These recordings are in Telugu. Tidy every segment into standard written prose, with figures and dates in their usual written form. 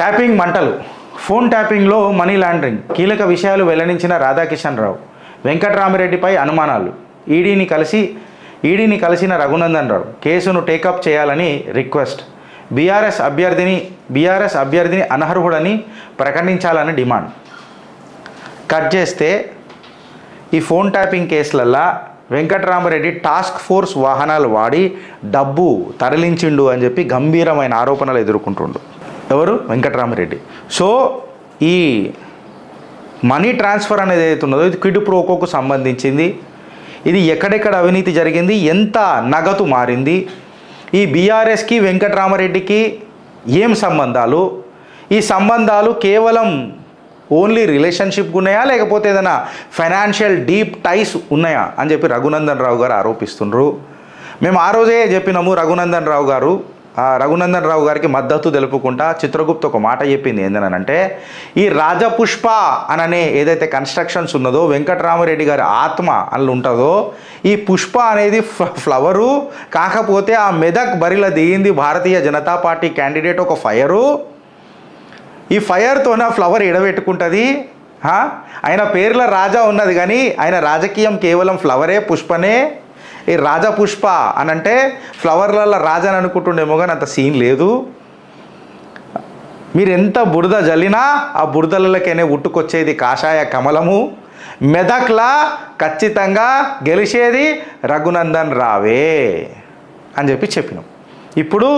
ట్యాపింగ్ మంటలు, ఫోన్ ట్యాపింగ్లో మనీ లాండరింగ్, కీలక విషయాలు వెల్లడించిన రాధాకిషన్ రావు. వెంకట్రామిరెడ్డిపై అనుమానాలు, ఈడీని కలిసిన రఘునందన్ రావు, కేసును టేకప్ చేయాలని రిక్వెస్ట్, బీఆర్ఎస్ అభ్యర్థిని అనర్హుడని ప్రకటించాలని డిమాండ్. కట్ చేస్తే ఈ ఫోన్ ట్యాపింగ్ కేసులల్లో వెంకట్రామిరెడ్డి టాస్క్ ఫోర్స్ వాహనాలు వాడి డబ్బు తరలించిండు అని చెప్పి గంభీరమైన ఆరోపణలు ఎదుర్కొంటుండు. ఎవరు? వెంకట్రామిరెడ్డి. సో ఈ మనీ ట్రాన్స్ఫర్ అనేది ఏదైతున్నదో ఇది క్విడ్ ప్రోకోకు సంబంధించింది. ఇది ఎక్కడెక్కడ అవినీతి జరిగింది, ఎంత నగదు మారింది, ఈ బీఆర్ఎస్కి వెంకట్రామిరెడ్డికి ఏం సంబంధాలు, ఈ సంబంధాలు కేవలం ఓన్లీ రిలేషన్షిప్ ఉన్నాయా లేకపోతే ఏదైనా ఫైనాన్షియల్ డీప్ టైస్ ఉన్నాయా అని చెప్పి రఘునందన్ రావు గారు ఆరోపిస్తున్నారు. మేము ఆ రోజే చెప్పినాము, రఘునందన్ రావు గారికి మద్దతు తెలుపుకుంటా చిత్రగుప్త ఒక మాట చెప్పింది ఏందనంటే, ఈ రాజపుష్ప అననే ఏదైతే కన్స్ట్రక్షన్స్ ఉన్నదో వెంకట్రామిరెడ్డి గారి ఆత్మ అందులో ఉంటుందో, ఈ పుష్ప అనేది ఫ్లవరు, కాకపోతే ఆ మెదక్ బరిలో దిగింది భారతీయ జనతా పార్టీ క్యాండిడేట్ ఒక ఫైరు. ఈ ఫైర్తోనే ఆ ఫ్లవర్ ఎడబెట్టుకుంటుంది. ఆయన పేర్ల రాజా ఉన్నది కానీ ఆయన రాజకీయం కేవలం ఫ్లవరే, పుష్పనే. ఈ రాజపుష్ప అనంటే ఫ్లవర్లలో రాజా అని అనుకుంటుండేమో కానీ అంత సీన్ లేదు. మీరు ఎంత బురద జల్లినా ఆ బురదలకైనా ఉట్టుకొచ్చేది కాషాయ కమలము. మెదక్లా ఖచ్చితంగా గెలిచేది రఘునందన్ రావే అని చెప్పినాం. ఇప్పుడు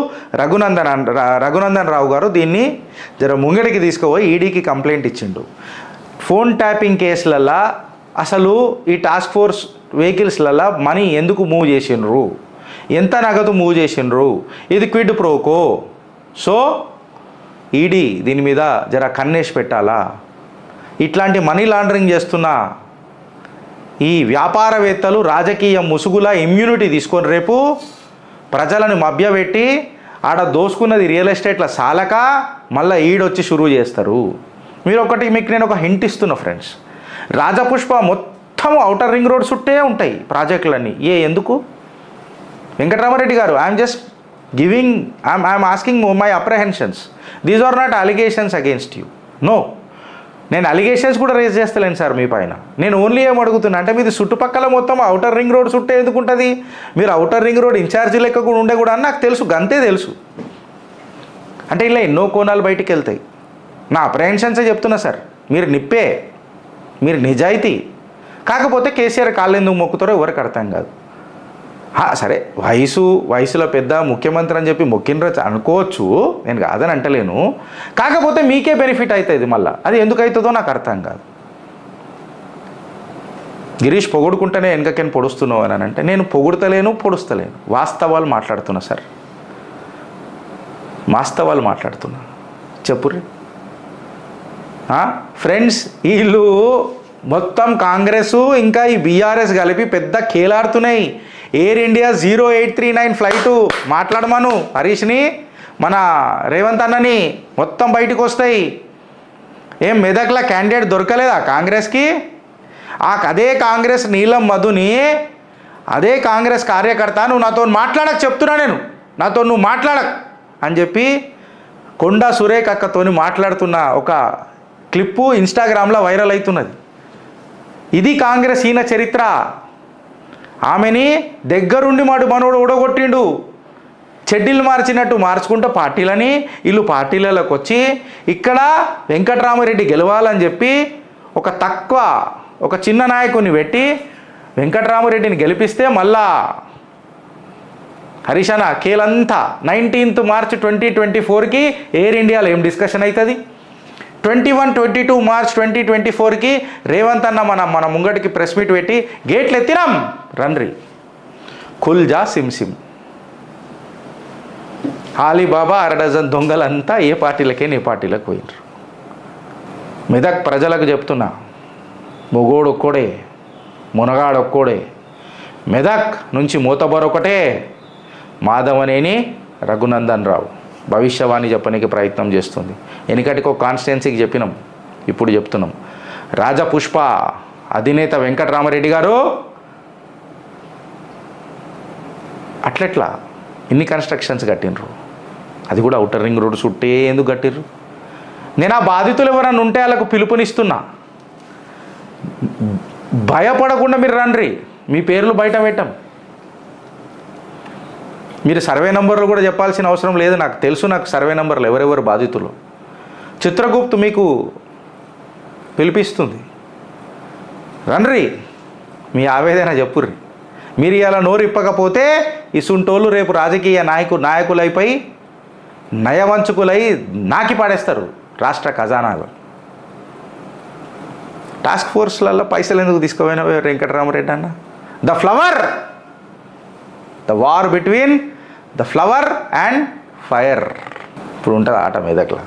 రఘునందన్ రావు గారు దీన్ని జర ముంగడికి తీసుకుపోయి ఈడీకి కంప్లైంట్ ఇచ్చిండు. ఫోన్ ట్యాపింగ్ కేసులల్లో అసలు ఈ టాస్క్ ఫోర్స్ వెహికల్స్లలో మనీ ఎందుకు మూవ్ చేసిండ్రు, ఎంత నగదు మూవ్ చేసిండ్రు, ఇది క్విడ్ ప్రోకో. సో ఈడీ దీని మీద జర కన్నేసి పెట్టాలా. ఇట్లాంటి మనీ లాండరింగ్ చేస్తున్న ఈ వ్యాపారవేత్తలు రాజకీయ ముసుగులా ఇమ్యూనిటీ తీసుకొని రేపు ప్రజలను మభ్యపెట్టి ఆడ దోసుకున్నది రియల్ ఎస్టేట్ల సాలక మళ్ళీ ఈడొచ్చి షురూ చేస్తారు. మీకు నేను ఒక హింట్ ఇస్తున్నా ఫ్రెండ్స్, రాజపుష్ప మొత్తం ఔటర్ రింగ్ రోడ్ చుట్టే ఉంటాయి ప్రాజెక్టులన్నీ. ఎందుకు వెంకట్రామిరెడ్డి గారు? I'm asking my apprehensions. These are not allegations against you. No, నేను అలిగేషన్స్ కూడా రేజ్ చేస్తలేను సార్ మీ పైన. నేను ఓన్లీ ఏం అడుగుతున్నా అంటే మీది చుట్టుపక్కల మొత్తం ఔటర్ రింగ్ రోడ్ చుట్టే ఎందుకు ఉంటుంది? మీరు ఔటర్ రింగ్ రోడ్ ఇన్ఛార్జీ లెక్క కూడా ఉండే కూడా అని నాకు తెలుసు, గంతే తెలుసు. అంటే ఇలా ఎన్నో కోణాలు బయటికి వెళ్తాయి. నా అప్రహెన్షన్సే చెప్తున్నా సార్. మీరు నిప్పే, మీరు నిజాయితీ. కాకపోతే కేసీఆర్ కాళ్ళు ఎందుకు మొక్కుతారో ఎవరికి అర్థం కాదు. సరే, వయసులో పెద్ద ముఖ్యమంత్రి అని చెప్పి మొక్కినరో అనుకోవచ్చు, నేను కాదని అంటలేను. కాకపోతే మీకే బెనిఫిట్ అవుతుంది. మళ్ళీ అది ఎందుకు అవుతుందో నాకు అర్థం కాదు. గిరీష్ పొగుడుకుంటేనే వెనకకేం పొడుస్తున్నావు అని అంటే నేను పొడుస్తలేను, వాస్తవాలు మాట్లాడుతున్నా సార్, వాస్తవాలు మాట్లాడుతున్నా. చెప్పుర్రి ఫ్రెండ్స్, వీళ్ళు మొత్తం కాంగ్రెస్ ఇంకా ఈ బీఆర్ఎస్ కలిపి పెద్ద కేలాడుతున్నాయి. ఎయిర్ ఇండియా 0839 ఫ్లైటు మాట్లాడమను హరీష్ని, మన రేవంత్ అన్నని, మొత్తం బయటకు వస్తాయి. ఏం మెదక్ల క్యాండిడేట్ దొరకలేదా కాంగ్రెస్కి? అదే కాంగ్రెస్ నీలం మధుని, అదే కాంగ్రెస్ కార్యకర్త నువ్వు నాతో మాట్లాడక చెప్తున్నా, నాతో నువ్వు మాట్లాడక అని చెప్పి కొండా సురేఖ అక్కతోని మాట్లాడుతున్న ఒక క్లిప్పు ఇన్స్టాగ్రామ్లో వైరల్ అవుతున్నది. ఇది కాంగ్రెస్ ఈయన చరిత్ర. ఆమెని దగ్గరుండి మనోడు ఓడగొట్టిండు. చెడ్డీలు మార్చినట్టు మార్చుకుంటూ పార్టీలని వీళ్ళు పార్టీలలోకి వచ్చి ఇక్కడ వెంకట్రామిరెడ్డి గెలవాలని చెప్పి ఒక చిన్న నాయకుని పెట్టి వెంకట్రామిరెడ్డిని గెలిపిస్తే మళ్ళా హరీషానా కేలంతా 19th March 2024కి ఎయిర్ ఇండియాలో ఏం డిస్కషన్ అవుతుంది? 21-22 March 2024కి రేవంత్ అన్న మన ముంగటికి ప్రెస్ మీట్ పెట్టి గేట్లు ఎత్తినాం రండ్రి, కుల్జా సిమ్ ఆలీబాబా 6 డజన్ దొంగలంతా ఏ పార్టీలకు పోయినారు. మెదక్ ప్రజలకు చెప్తున్నా, మొగోడు ఒక్కడే, మునగాడు ఒక్కడే, మెదక్ నుంచి మూతబర్ ఒకటే, మాధవనేని రఘునందన్ రావు భవిష్యవాణి చెప్పడానికి ప్రయత్నం చేస్తుంది. వెనుకటికి ఒక కాన్స్టిట్యున్సీకి చెప్పినాం, ఇప్పుడు చెప్తున్నాం. రాజపుష్ప అధినేత వెంకట్రామిరెడ్డి గారు అట్లెట్లా ఇన్ని కన్స్ట్రక్షన్స్ కట్టినరు, అది కూడా ఔటర్ రింగ్ రోడ్ చుట్టే ఎందుకు కట్టిర్రు? నేను ఆ బాధితులు ఎవరన్నా ఉంటే వాళ్ళకు పిలుపునిస్తున్నా, భయపడకుండా మీరు రండి, మీ పేర్లు బయట పెట్టం. మీరు సర్వే నెంబర్లు కూడా చెప్పాల్సిన అవసరం లేదు, నాకు తెలుసు, నాకు సర్వే నెంబర్లు ఎవరెవరు బాధితులు. చిత్రగుప్తు మీకు పిలిపిస్తుంది, రండి, మీ ఆవేదన చెప్పుర్రి. మీరు ఇలా నోరు ఇప్పకపోతే ఇసుంటోళ్ళు రేపు రాజకీయ నాయకులైపోయి నయవంచుకులై నాకి పాడేస్తారు రాష్ట్ర ఖజానాలో. టాస్క్ ఫోర్స్లలో పైసలు ఎందుకు తీసుకుపోయినా వెంకటరామరెడ్డి అన్న? The flower, the war between the flower and fire. ఇప్పుడు ఉంటుంది ఆట మెదక్లో.